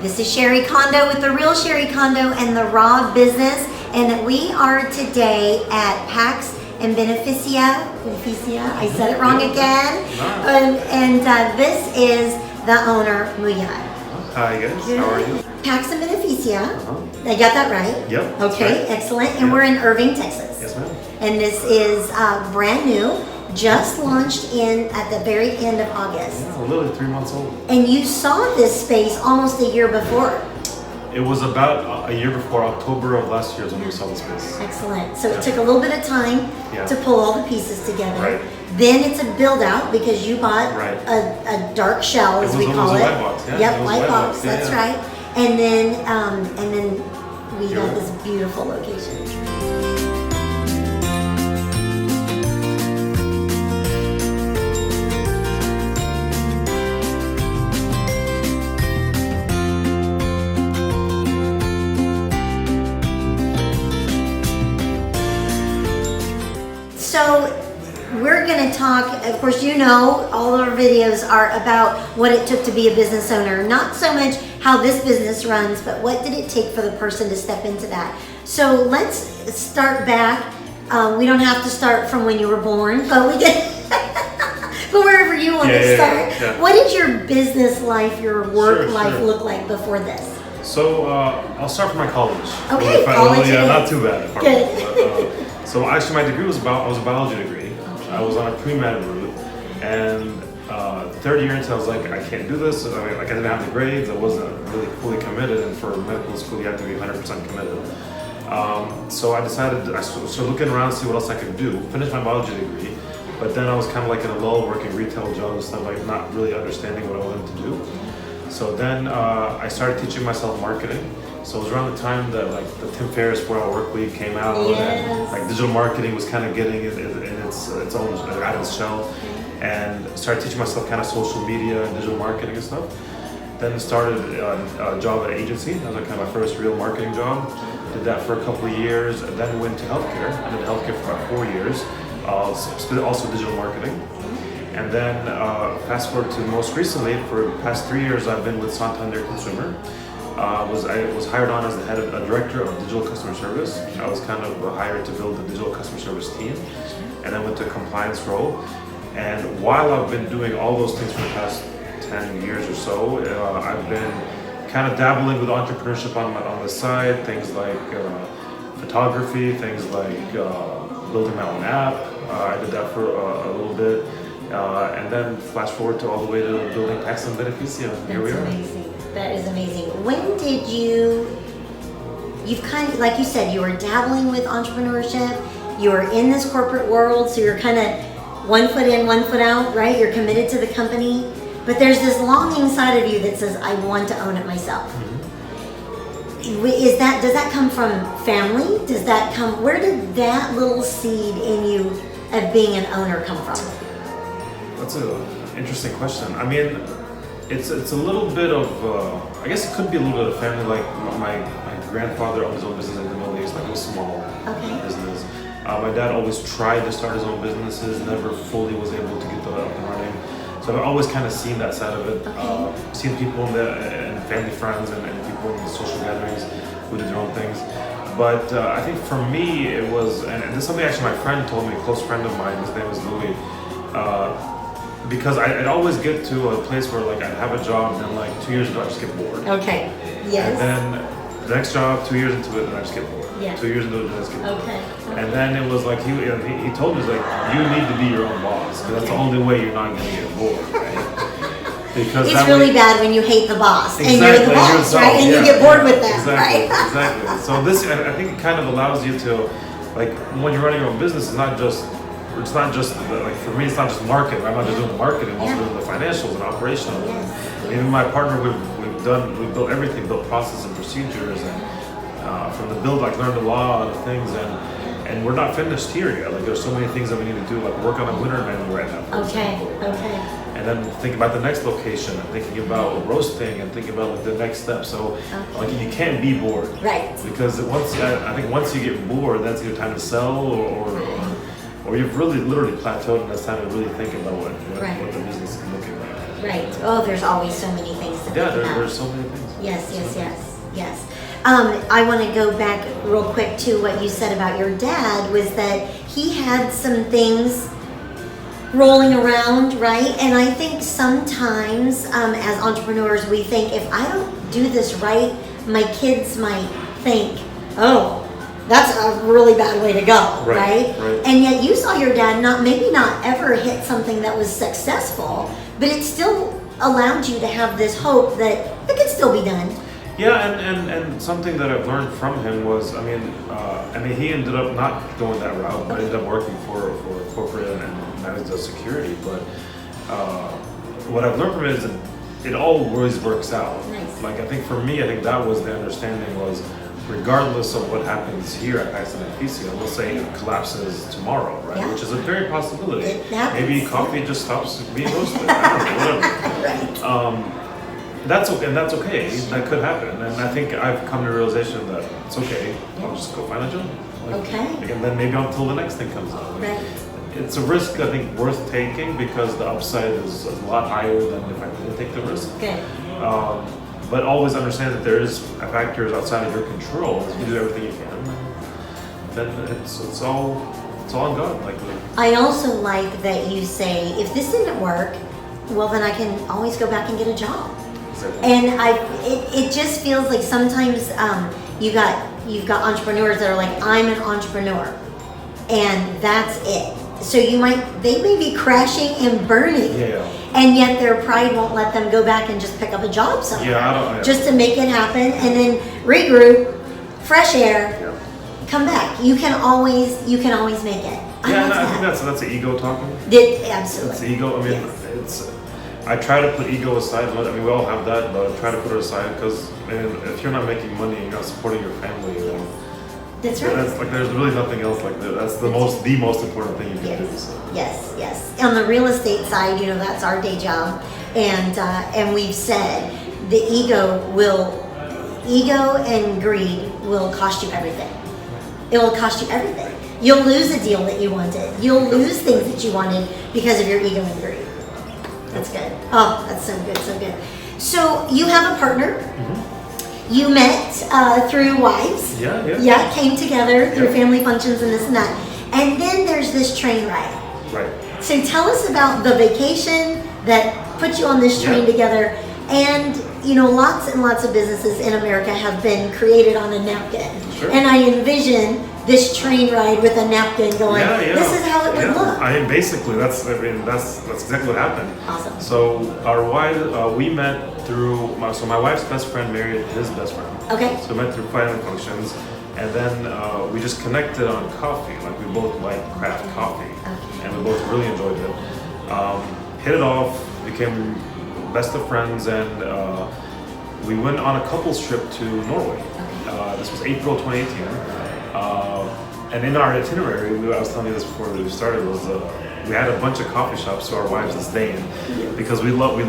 This is Sherry Kondo with the Real Sherry Kondo and the Raw Business, and we are today at Pax and Beneficia. I said it wrong again. This is the owner, Mouyyad. Hi guys, how are you? Pax and Beneficia. I got that right? Yep. Okay, right. Excellent. And we're in Irving, Texas. Yes, ma'am. And this is brand new, just launched at the very end of August. Yeah, literally 3 months old. And you saw this space almost a year before. It was about a year before, October of last year is when we saw the space. Excellent. So it took a little bit of time to pull all the pieces together. Right. Then it's a build out because you bought a dark shell, as we call it. It was a white box. Yeah, yep, white box. Yeah, that's right. And then we got this beautiful location. So we're going to talk, of course, you know, all of our videos are about what it took to be a business owner. Not so much how this business runs, but what did it take for the person to step into that. So let's start back. We don't have to start from when you were born, but we can, but wherever you want to start. Yeah. What did your business life, your work life look like before this? So I'll start from my college. Okay, college. Not too bad. Good. So actually my degree was a biology degree. Okay. I was on a pre-med route, and the third year into I was like, I can't do this. I mean, like I didn't have the grades. I wasn't really fully committed, and for medical school you have to be 100% committed. So I decided, I started looking around to see what else I could do. Finished my biology degree, but then I was kind of like in a lull, working retail jobs and stuff, like not really understanding what I wanted to do. So then I started teaching myself marketing. So it was around the time that like the Tim Ferriss 4-Hour Work Week came out, and like digital marketing was kind of getting in its own out of its shell, and started teaching myself kind of social media and digital marketing and stuff. Then started a job at an agency. That was like kind of my first real marketing job. Did that for a couple of years, and then went to healthcare. I did healthcare for about 4 years, also digital marketing. And then fast forward to most recently, for the past 3 years, I've been with Santander Consumer. I was hired on as the head of a director of digital customer service. I was kind of hired to build the digital customer service team, and then went to a compliance role. And while I've been doing all those things for the past 10 years or so, I've been kind of dabbling with entrepreneurship on the side, things like photography, things like building my own app. I did that for a little bit. And then flash forward to all the way to building Pax and Beneficia. Here we are. That's amazing. That is amazing. When did you've kind of, like you said, you were dabbling with entrepreneurship, you were in this corporate world, so you're kind of 1 foot in, 1 foot out, right? You're committed to the company, but there's this longing side of you that says, I want to own it myself. Does that come from family? Where did that little seed in you of being an owner come from? That's an interesting question. I mean, it's a little bit of, I guess it could be a little bit of family. Like my grandfather owned his own business in the Middle East, like it was small business. My dad always tried to start his own businesses, never fully was able to get that up and running. So I've always kind of seen that side of it. Seen people and family friends and people in the social gatherings who did their own things. But I think for me it was, and this is something actually my friend told me, a close friend of mine, his name is Louis. Because I'd always get to a place where like I'd have a job and then like 2 years ago I just get bored. Okay. Yes. And then the next job, 2 years into it, and I just get bored. Yeah. 2 years into it, and I just get bored. Okay. And then it was like he told me, like, you need to be your own boss, because that's the only way you're not going to get bored, right? Because it's really bad when you hate the boss and you're the boss, right? And you get bored with that, right? Exactly. So this, I think, it kind of allows you to, like, when you're running your own business, it's not just like for me, it's not just marketing. I'm not just doing the marketing, I'm also doing the financials and operational. And even my partner, we've built everything, built processes and procedures, and from the build, like learned a lot of things, and we're not finished here yet. Like there's so many things that we need to do, like work on a winter menu right now. Okay. And then think about the next location, and thinking about roasting, and thinking about like the next step. So like you can't be bored, right? Because I think once you get bored, that's your time to sell, or you've really literally plateaued, and it's time to really think about what the business is looking like. Right. Oh, there's always so many things to think about. There's so many things. Yes. I want to go back real quick to what you said about your dad, was that he had some things rolling around, right? And I think sometimes as entrepreneurs, we think, if I don't do this right, my kids might think, oh, that's a really bad way to go, right? And yet you saw your dad maybe not ever hit something that was successful, but it still allowed you to have this hope that it could still be done. Yeah, and something that I've learned from him was, he ended up not going that route, but ended up working for corporate and managed the security. But what I've learned from it is that it always works out. Nice. Like, I think for me, that was the understanding was, regardless of what happens here at Beneficia, let's say it collapses tomorrow, right? Yeah. Which is a very possibility. It happens. Maybe coffee just stops being roasted. I don't know, whatever. Right. That's okay. That could happen, and I think I've come to the realization that it's okay. I'll just go find a job. Okay. And then maybe until the next thing comes up. Right. It's a risk, I think, worth taking, because the upside is a lot higher than if I didn't take the risk. Okay. But always understand that there is factors outside of your control. If you do everything you can, then it's all on God. I also like that you say, if this didn't work, well, then I can always go back and get a job. Exactly. And it just feels like sometimes you've got entrepreneurs that are like, I'm an entrepreneur, and that's it. So they may be crashing and burning, and yet their pride won't let them go back and just pick up a job somewhere, just to make it happen, and then regroup, fresh air, come back. You can always make it. I think that's the ego talking. Absolutely. It's the ego. I try to put ego aside. We all have that, but I try to put it aside, because if you're not making money and you're not supporting your family, then that's right. There's really nothing else like that. That's the most important thing you can do. So. Yes. On the real estate side, that's our day job, and we've said the ego and greed will cost you everything. It will cost you everything. You'll lose a deal that you wanted. You'll lose things that you wanted because of your ego and greed. That's good. Oh, that's so good. So you have a partner. Mm-hmm. You met through wives. Yeah, came together through family functions and this and that. And then there's this train ride. Right. So tell us about the vacation that put you on this train together. And lots and lots of businesses in America have been created on a napkin. Sure. And I envision this train ride with a napkin going, this is how it would look. Basically, that's exactly what happened. Awesome. So our wife, we met through, my wife's best friend married his best friend. Okay. So we met through family functions, and then we just connected on coffee. Like, we both like craft coffee, and we both really enjoyed it. Hit it off, became best of friends, and we went on a couples trip to Norway. This was April 2018. And in our itinerary, I was telling you this before we started, was we had a bunch of coffee shops for our wives to stay in, because we love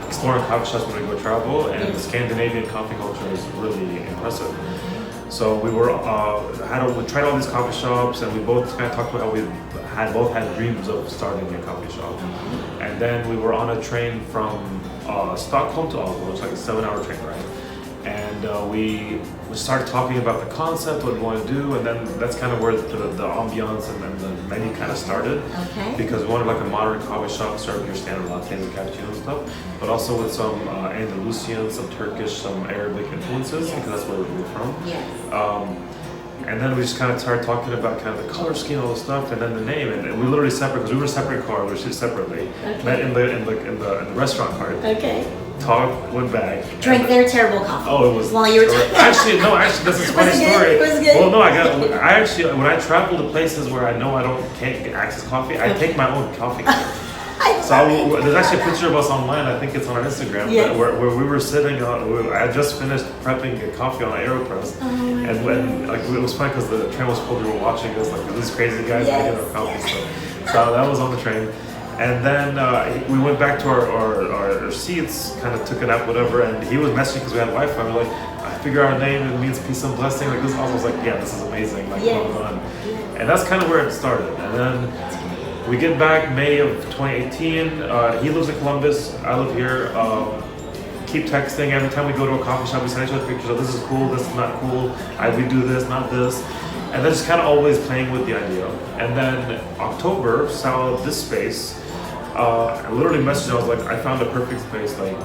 exploring coffee shops when we go travel, and the Scandinavian coffee culture is really impressive. So we tried all these coffee shops, and we both kind of talked about how we both had dreams of starting a coffee shop. And then we were on a train from Stockholm to Oslo. It's like a 7-hour train ride. And we started talking about the concept, what we want to do, and then that's kind of where the ambiance and the menu kind of started. Okay. Because we wanted like a modern coffee shop, serving your standard lattes and cappuccinos and stuff, but also with some Andalusian, some Turkish, some Arabic influences, because that's where we're from. Yes. And then we just kind of started talking about kind of the color scheme, all the stuff, and then the name. And we literally separate, because we were separate cars, we were separately. Okay. Met in the restaurant cart. Okay. Talked, went back. Drank their terrible coffee. Oh, it was. While you were talking. Actually, this is a funny story. Was it good? Well, no, I actually, when I travel to places where I know can't get access coffee, I take my own coffee cup. There's actually a picture of us online. I think it's on our Instagram. Yes. Where we were sitting on. I just finished prepping a coffee on an AeroPress, and when it was funny because the train was full. We were watching us these crazy guys making our coffee. So that was on the train, and then we went back to our seats, kind of took a nap, whatever. And he was messaging because we had Wi-Fi. We're like, I figure our name, it means peace and blessing. I was like, yeah, this is amazing. What going on? And that's kind of where it started. And then we get back May of 2018. He lives in Columbus. I live here. Keep texting. Every time we go to a coffee shop, we send each other pictures of this is cool, this is not cool. We do this, not this. And then just kind of always playing with the idea. And then October, saw this space. I literally messaged him. I was like, I found a perfect space. Like,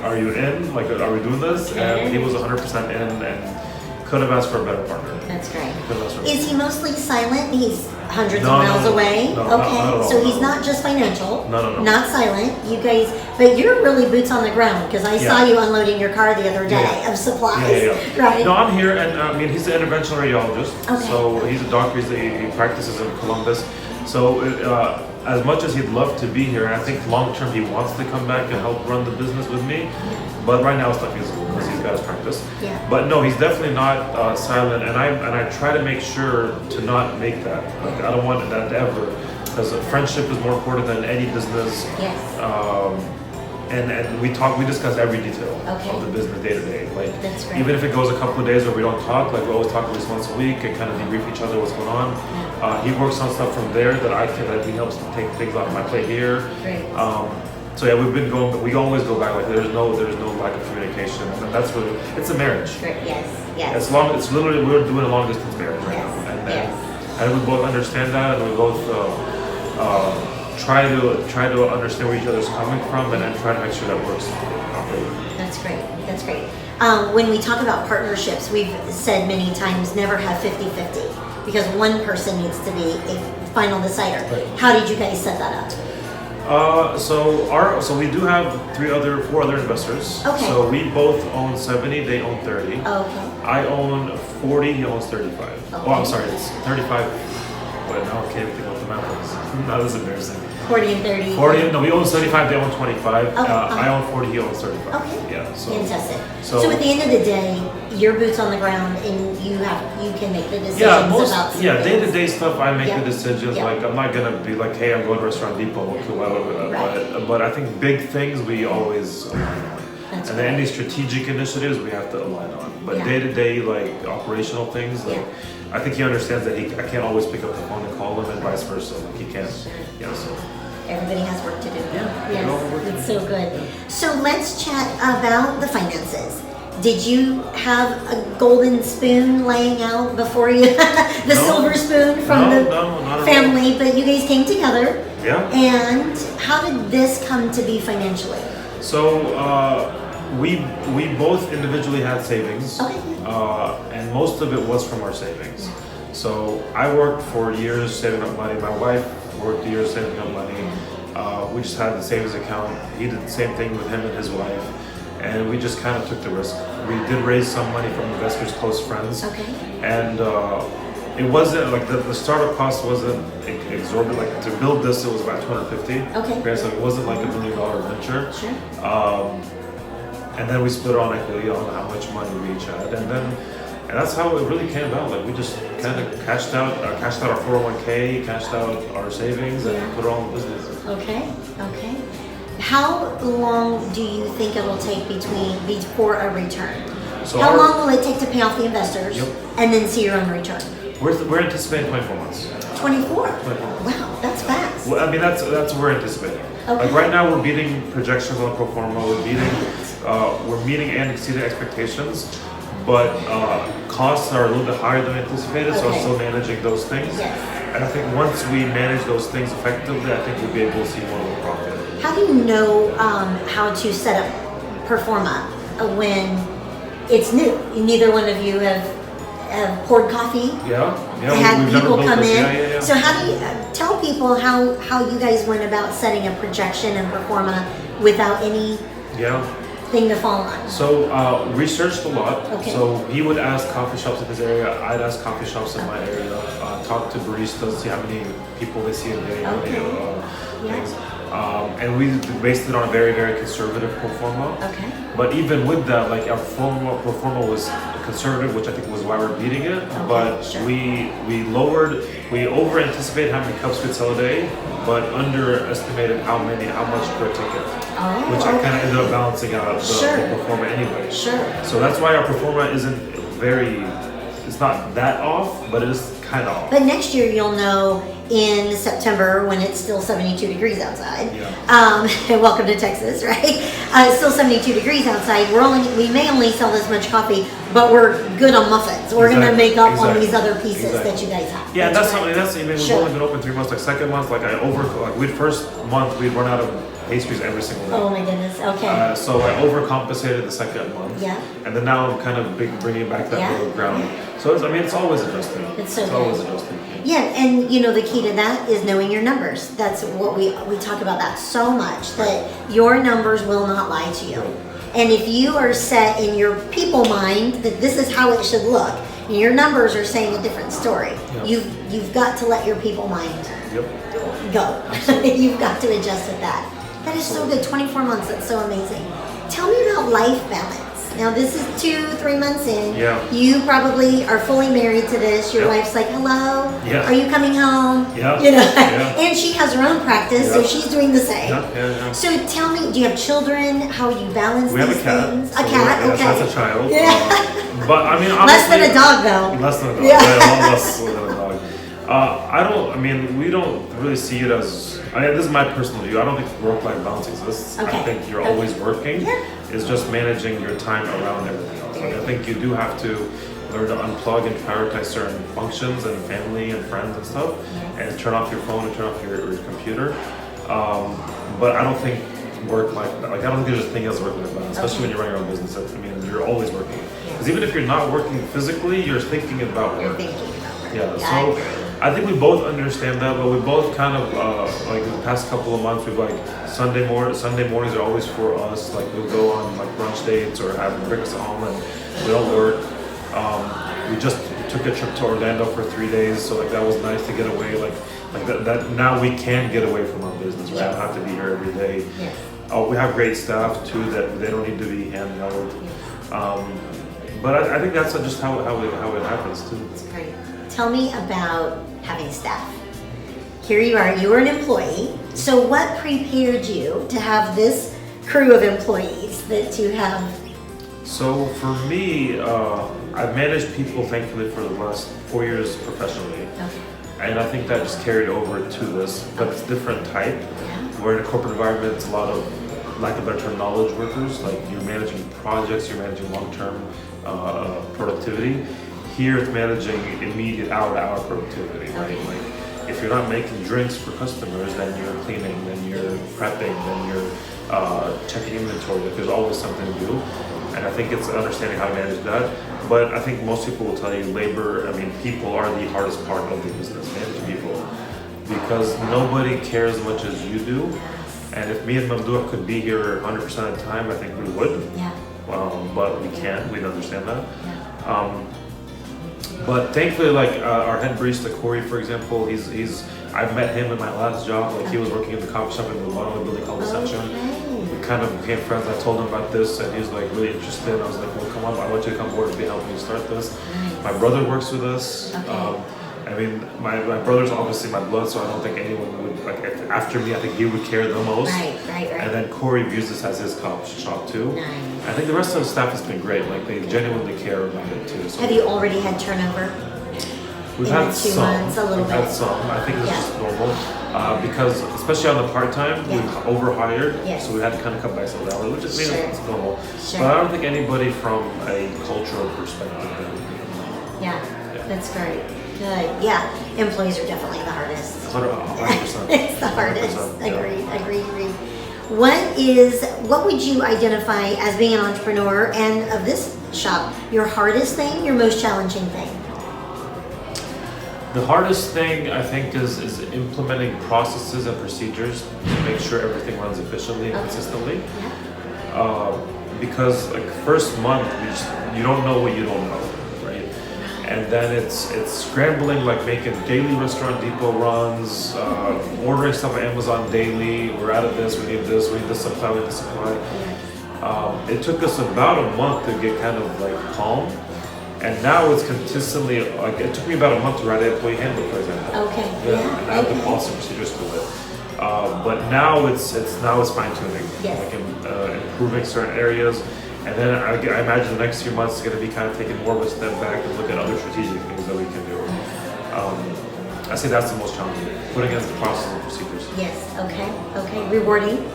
are you in? Like, are we doing this? Okay. And he was 100% in, and couldn't have asked for a better partner. That's great. Couldn't have asked for a Is he mostly silent? He's hundreds No, of miles no, away? no, Okay, not at all, so no. he's not just financial. No. Not silent. You guys, but you're really boots on the ground because I saw Yeah. you unloading your car the other day Yeah. of supplies. Yeah. Right. No, I'm here, and I mean, he's an interventional radiologist. Okay. So he's a doctor. He practices in Columbus. So as much as he'd love to be here, and I think long term he wants to come back and help run the business with me. But right now it's not feasible because he's got his practice. Yeah. But no, he's definitely not silent, and I try to make sure to not make that. Like, I don't want that to ever, because friendship is more important than any business. Yes. And we discuss every detail Okay. of the business day to day. Like, That's great. even if it goes a couple of days where we don't talk, like we always talk at least once a week and kind of debrief each other what's going on. He works on stuff from there that he helps take things off my plate here. Great. So yeah, we've been going, but we always go back. Like, there's no lack of communication, and that's what it's a marriage. Great. Yes. Yes. It's literally we're doing a long distance marriage right Yes, now, yes. and we both understand that, and we both try to understand where each other's coming from, and then try to make sure that works properly. That's great. That's great. When we talk about partnerships, we've said many times never have 50-50 because one person needs to be a final decider. Right. How did you guys set that up? So we do have four other investors. Okay. So we both own 70, they own 30. Okay. I own 40, he owns 35. Okay. Oh, I'm sorry, it's 35. But now I can't think what the math is. Now this is embarrassing. 40 and 30. 40, no, we own 75, they own 25. Okay. I own 40, he owns 35. Okay. Yeah, so. Fantastic. So- So at the end of the day, your boots on the ground, and you can make the decisions Yeah, about some things. day-to-day stuff, I make Yeah. the decisions. Yeah. Like, I'm not gonna be like, hey, I'm going to Restaurant Depot, okay, whatever. Right. But I think big things we always align on. That's And then right. any strategic initiatives we have to align on. But Yeah. day-to-day, like operational things, like Yeah. I think he understands that I can't always pick up the phone and call him, and vice versa. Like, he can't. Sure. Yeah, so. Everybody has work to do. Yeah. Yes, We all have work to it's do. so good. So let's chat about the finances. Did you have a golden spoon laying out before you, the No. silver spoon from No, the not at all. family, but you guys came together. Yeah. And how did this come to be financially? So we both individually had savings, Okay. and most of it was from our savings. So I worked for years saving up money. My wife worked years saving up money. We just had the savings account. He did the same thing with him and his wife, and we just kind of took the risk. We did raise some money from investors, close friends, Okay. and it wasn't like the startup cost wasn't exorbitant. Like, to build this, it was about 250. Okay. So it wasn't like $1 million venture. Sure. And then we split on equity on how much money we each had, and that's how it really came about. Like, we just kind of cashed out our 401k, cashed out our savings, and Yeah. put it all in business. Okay. Okay. How long do you think it will take before a return? So How our- long will it take to pay off the investors Yep. and then see your own return? We're anticipating 24 months. 24. 24 months. Wow, that's fast. Well, I mean, that's what we're anticipating. Okay. Like, right now, we're beating projections on the pro forma. We're meeting and exceeding expectations, but costs are a little bit higher than anticipated. So Okay. I'm still managing those things. Yes. And I think once we manage those things effectively, I think we'll be able to see more of a profit. How do you know how to set up Performa when it's new? Neither one of you have poured coffee, Yeah. had we've never people built come this. in. Yeah. So how do you tell people how you guys went about setting a projection and Performa without anything Yeah. to fall on? So researched a lot. Okay. So he would ask coffee shops in his area. I'd ask coffee shops in my area. Talk to baristas, see how many people they see a day. how many, Yeah. things. And we based it on a very, very conservative pro forma. Okay. But even with that, like, our pro forma was conservative, which I think was why we're beating it. But sure. we over anticipated how many cups we'd sell a day, but underestimated how much per ticket. Oh, Which I okay. kind of ended up balancing out the Sure. pro forma anyway. Sure. So that's why our pro forma it's not that off, but it is kind of off. But next year you'll know in September when it's still 72 degrees outside. Yeah. And welcome to Texas, right? It's still 72 degrees outside. We may only sell this much coffee, but we're good on muffins. We're gonna make up on these other pieces that you guys have. Yeah, that's something. We've only been open 3 months. Like second month, first month we'd run out of pastries every single day. Oh my goodness. Okay. So I overcompensated the second month. Yeah. And then now I'm kind of bringing back that middle ground. So it's always adjusting. It's so good. Always adjusting. Yeah, and the key to that is knowing your numbers. That's what we talk about that so much, that your numbers will not lie to you. And if you are set in your people mind that this is how it should look, and your numbers are saying a different story, you've got to let your people mind go. You've got to adjust with that. That is so good. 24 months. That's so amazing. Tell me about life balance. Now this is 2-3 months in. Yeah. You probably are fully married to this. Your wife's like, hello. Yeah. Are you coming home? Yeah. And she has her own practice, so she's doing the same. Yeah. So tell me, do you have children? How you balance We have these a cat. things? So A cat. Okay. That's a child. Yeah. But I mean, Less than a dog, though. Less than a dog. Yeah. Less than a dog. We don't really see it as. This is my personal view. I don't think work-life balance exists. Okay. I think you're always working. Yeah. It's just managing your time around everything else. Like, I think you do have to learn to unplug and prioritize certain functions and family and friends and stuff, and turn off your phone and turn off your computer. But I don't think work-life, I don't think there's such a thing as work-life balance, especially when you're running your own business. You're always working. Because even if you're not working physically, you're thinking about work. You're thinking about work. Yeah, so I think we both understand that, but we both kind of in the past couple of months, we've Sunday mornings are always for us. Like we'll go on brunch dates or have breakfast at home, and we don't work. We just took a trip to Orlando for 3 days, so that was nice to get away. That now we can get away from our business. We don't have to be here every day. Yes. We have great staff too that they don't need to be handheld. But I think that's just how it happens too. That's great. Tell me about having staff. Here you are, you were an employee. So what prepared you to have this crew of employees that you have? So for me, I've managed people thankfully for the last 4 years professionally. Okay. And I think that just carried over to this, but it's different type. Yeah. We're in a corporate environment, it's a lot of, lack of better term, knowledge workers. Like you're managing projects, you're managing long-term productivity. Here it's managing immediate hour-to-hour productivity, right? Like if you're not making drinks for customers, then you're cleaning, then you're prepping, then you're checking inventory. Like there's always something to do. And I think it's understanding how to manage that. But I think most people will tell you people are the hardest part of the business, managing people. Because nobody cares as much as you do. And if me and Mamdouh could be here 100% of the time, I think we would. Yeah. But we can't, we understand that. Yeah. But thankfully, our head barista, Corey, for example, I've met him in my last job. He was working in the coffee shop in the bottom of the building called Reception. We kind of became friends. I told him about this, and he was really interested. I was like, well, come on, I want you to come aboard and be helping me start this. Nice. My brother works with us. Okay. My brother's obviously my blood, so I don't think anyone would, after me, I think he would care the most. Right. And then Corey views this as his coffee shop too. Nice. I think the rest of the staff has been great. They genuinely care about it too. So Have you already had turnover? We've in had the 2 some. months, a little We've bit. had some. I think it's just normal because especially on the part-time, we've overhired, Yes. so we had to kind of cut back some hours, which is Sure. it's normal. Sure. But I don't think anybody from a cultural perspective. Yeah, that's great. Good. Yeah, employees are definitely the hardest. 100%. It's the hardest. 100%, yeah. Agreed. What would you identify as being an entrepreneur and of this shop, your hardest thing, your most challenging thing? The hardest thing I think is implementing processes and procedures to make sure everything runs efficiently and consistently. Yeah. Because first month you don't know what you don't know, right? And then it's scrambling, making daily Restaurant Depot runs, ordering stuff on Amazon daily. We're out of this, we need this supply, we need this supply. It took us about a month to get kind of calm. And now it's consistently, it took me about a month to write an employee handbook, for example. Okay. And I have the policy and procedures to it. But now it's fine tuning, Yes. improving certain areas. And then I imagine the next few months is going to be kind of taking more of a step back and look at other strategic things that we can do. I say that's the most challenging. Putting against the process and procedures. Yes. Okay. Okay. Rewarding.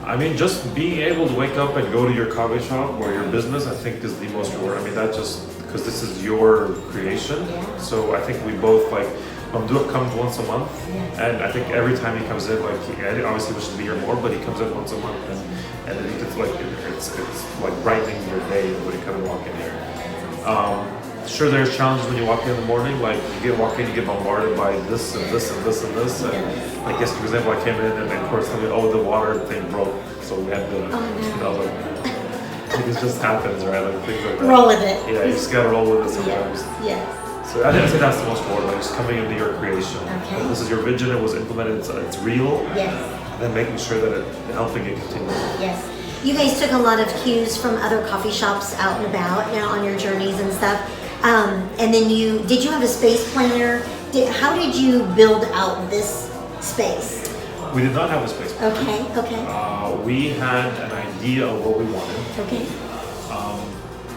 I mean, just being able to wake up and go to your coffee shop or your business, I think is the most reward. I mean, that just because this is your creation. Yeah. So I think we both like. Mamdouh comes once a month, Yes. and I think every time he comes in, like he obviously wishes to be here more, but he comes in once a month, and it's like it's like brightening your day when you kind of walk in here. Sure, there's challenges when you walk in the morning. Like you walk in, you get bombarded by this and this and this and this. And like yesterday, for example, I came in and of course, somebody, oh, the water thing broke, so we had to, you know, like it just happens, right? Like things like that. Roll with it. Yeah, you just gotta roll with it sometimes. Yes. So I think that's the most reward, like just coming into your creation. Okay. This is your vision, it was implemented, it's real. Yes. And then making sure that helping it continue. Yes. You guys took a lot of cues from other coffee shops out and about now on your journeys and stuff. And then did you have a space planner? How did you build out this space? We did not have a space planner. Okay. We had an idea of what we wanted. Okay.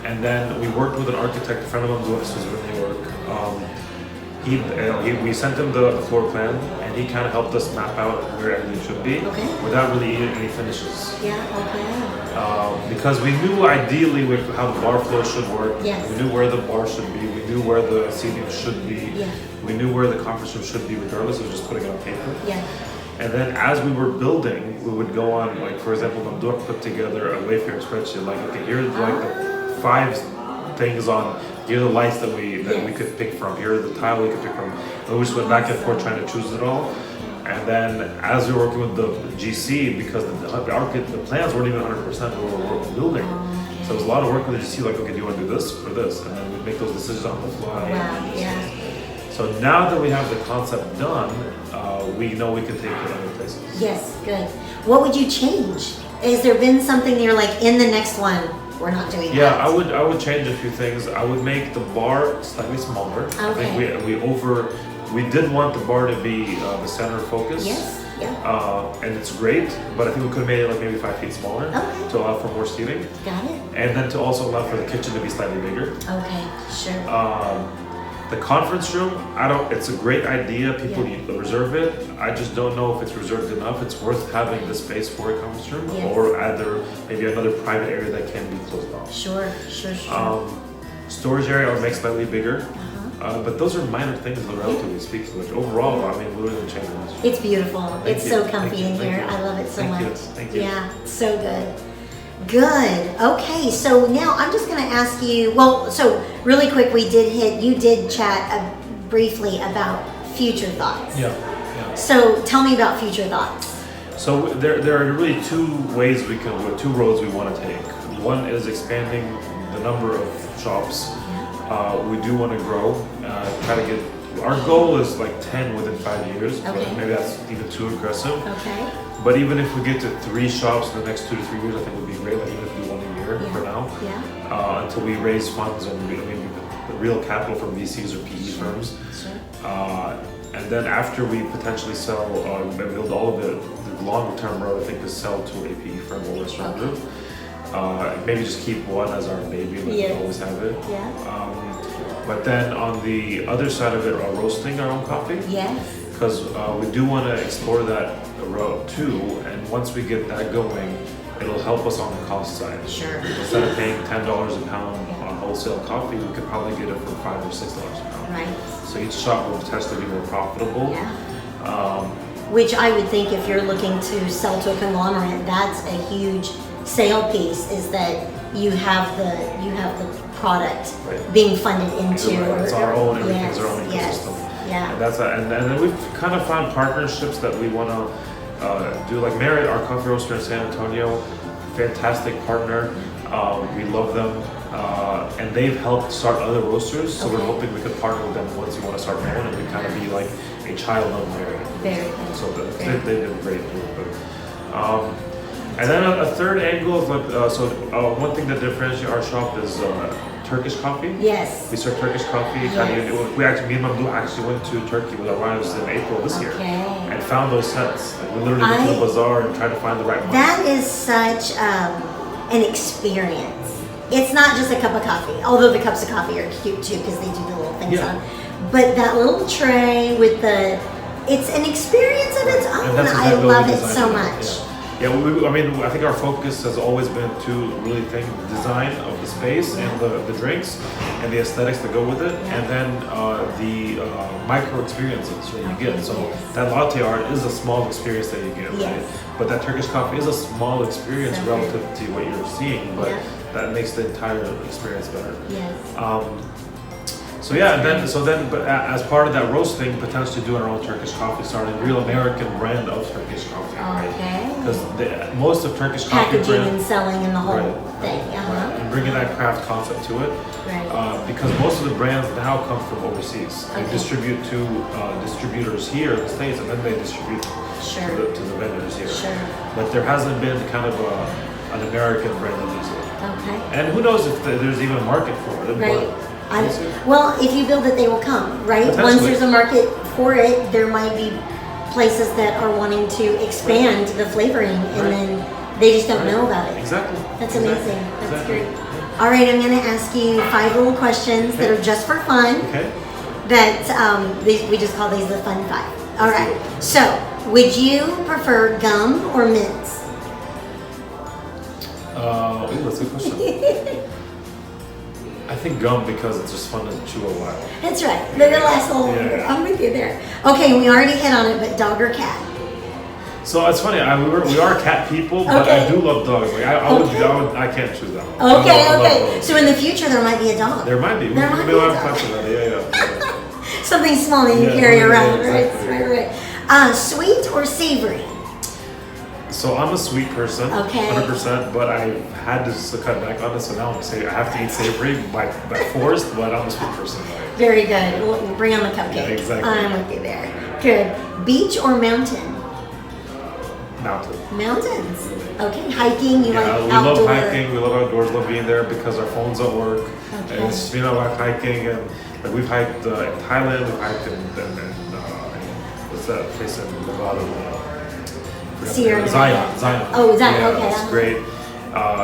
And then we worked with an architect, a friend of mine, this was in New York. We sent him the floor plan, and he kind of helped us map out where everything should be, without really needing any finishes. Yeah. Okay. Because we knew ideally how the bar flow should work. Yes. We knew where the bar should be. We knew where the seating should be. Yeah. We knew where the conference room should be, regardless of just putting it on paper. Yeah. And then as we were building, we would go on, like for example, Mamdouh put together a Wayfair spreadsheet. Like, okay, here's like the 5 things on. Here are the lights that we could pick from. Here are the tile we could pick from. And we just went back and forth trying to choose it all. And then as we were working with the GC, because the plans weren't even 100%, we were building. So it was a lot of work with the GC. Like, okay, do you want to do this or this? And then we make those decisions on the fly. Wow. Yeah. So now that we have the concept done, we know we can take it other places. Yes. Good. What would you change? Has there been something you're like, in the next one, we're not doing Yeah, that? I would change a few things. I would make the bar slightly smaller. I think we did want the bar to be the center of focus. Yes. Yeah. And it's great, but I think we could have made it like maybe 5 feet smaller to allow for more seating. Got it. And then to also allow for the kitchen to be slightly bigger. Okay. Sure. The conference room, it's a great idea. People reserve it. I just don't know if it's reserved enough. It's worth having the space for a conference room, or either maybe another private area that can be closed off. Sure. Storage area I would make slightly bigger. But those are minor things, relatively speaking. Which overall, I mean, we wouldn't change much. It's beautiful. It's so comfy in here. I love it so much. Thank you. Yeah, it's so good. Good. Okay, so now I'm just going to ask you. Well, so really quick, you did chat briefly about future thoughts. Yeah. So tell me about future thoughts. So there are really 2 roads we want to take. One is expanding the number of shops. We do want to grow, try to get, our goal is like 10 within 5 years, but maybe that's even too aggressive. Okay. But even if we get to 3 shops in the next 2 to 3 years, I think would be great, like even if we do 1 a year for now. Yeah. Until we raise funds and the real capital from VCs or PE firms. Sure. And then after we potentially sell, build all of the long-term road, I think is sell to a PE firm or restaurant group. Maybe just keep one as our baby, like we always have it. Yeah. But then on the other side of it, roasting our own coffee. Yes. Because we do want to explore that route too, and once we get that going, it'll help us on the cost side. Sure. Instead of paying $10 a pound on wholesale coffee, we could probably get it for $5 or $6 a pound. Right. So each shop will potentially be more profitable. Yeah. Which I would think if you're looking to sell to a conglomerate, that's a huge sale piece, is that you have the product being funded into. It's our own, everything's our own ecosystem. Yeah. And then we've kind of found partnerships that we want to do. Like Merit, our coffee roaster in San Antonio, fantastic partner. We love them, and they've helped start other roasters. So we're hoping we could partner with them once you want to start growing, and we kind of be like a child of Merit. Very good. So they've been great. And then a third angle is like one thing that differentiates our shop is Turkish coffee. Yes. We serve Turkish coffee. Yes. Me and Mamdouh actually went to Turkey with our wives in April this year and found those sets. Like we literally went to the bazaar and tried to find the right ones. That is such an experience. It's not just a cup of coffee, although the cups of coffee are cute too because they do the little things on. but that little tray with it's an experience of its own. I love it so much. Yeah, I mean, I think our focus has always been to really think the design of the space and the drinks and the aesthetics that go with it, and then the micro experiences that you get. So that latte art is a small experience that you get, right? But that Turkish coffee is a small experience relative to what you're seeing, but that makes the entire experience better. So yeah, but as part of that roasting, potentially doing our own Turkish coffee, starting a real American brand of Turkish coffee, right? Because most of Turkish coffee packaging and selling and the whole thing, and bringing that craft concept to it, because most of the brands now come from overseas. They distribute to distributors here in the States, and then they distribute to the vendors here. But there hasn't been kind of an American brand that does it. And who knows if there's even a market for it. Well, if you build it, they will come, right? Once there's a market for it, there might be places that are wanting to expand the flavoring, and then they just don't know about it. Exactly. That's amazing. That's great. All right, I'm going to ask you 5 little questions that are just for fun. That we just call these the fun 5. All right. So, would you prefer gum or mints? That's a good question. I think gum, because it's just fun to chew a while. That's right. They're the last little longer. I'm with you there. Okay, we already hit on it, but dog or cat? So it's funny. We are cat people, but I do love dogs. Like I can't choose that one. Okay. So in the future, there might be a dog. There might be. There might be a dog. Something small that you carry around, right? Sweet or savory? So I'm a sweet person, 100%, but I had to cut back on it, so now I'm saying I have to eat savory by force, but I'm a sweet person. Very good. We'll bring on the cupcake. Yeah, exactly. I'm with you there. Good. Beach or mountain? Mountain. Mountains. Okay. Hiking. You like outdoors? We love hiking. We love outdoors. Love being there because our phones don't work. And it's just, like hiking, and like we've hiked in Thailand. We've hiked in what's that place in Nevada? Zion. Oh, Zion. Okay. It's great.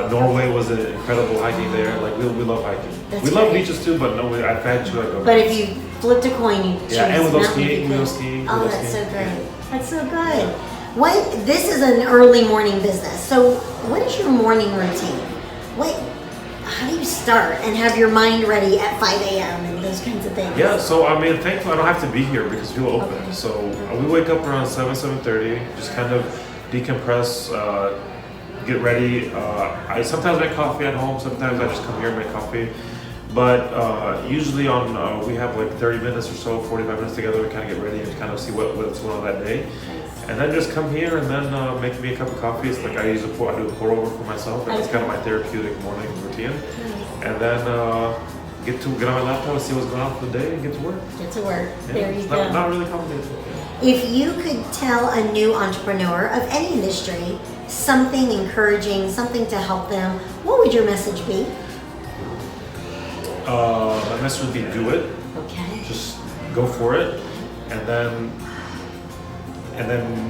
Norway was an incredible hiking there. Like we love hiking. We love beaches too, but no, I've had to go. But if you flipped a coin, you choose and we mountain. go skiing. Oh, that's so great. That's so good. This is an early morning business. So, what is your morning routine? How do you start and have your mind ready at 5 a.m. and those kinds of things? Yeah, so I mean, thankfully I don't have to be here because people open. So we wake up around 7:30, just kind of decompress, get ready. I sometimes make coffee at home. Sometimes I just come here and make coffee. But usually we have like 30 minutes or so, 45 minutes together to kind of get ready and kind of see what's going on that day. And then just come here and then make me a cup of coffee. It's like I do a pour over for myself, and it's kind of my therapeutic morning routine. And then get on my laptop and see what's going on for the day and get to work. There you go. Not really complicated. If you could tell a new entrepreneur of any industry something encouraging, something to help them, what would your message be? My message would be do it. Okay. Just go for it, and then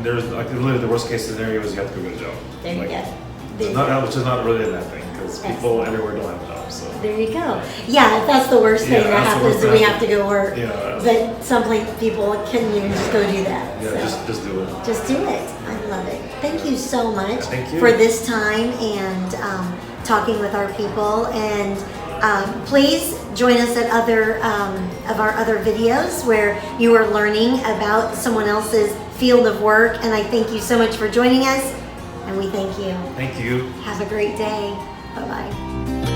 there's like literally the worst case scenario is you have to go get a job. There you go. Which is not really a bad thing because people everywhere don't have jobs. So. There you go. Yeah, if that's the worst thing that happens, we have to go work. Yeah. But some people can just go do that. Yeah, so. just do it. Just do it. I love it. Thank you so much for this time and talking with our people. And please join us at other of our other videos where you are learning about someone else's field of work. And I thank you so much for joining us. And we thank you. Thank you. Have a great day. Bye-bye.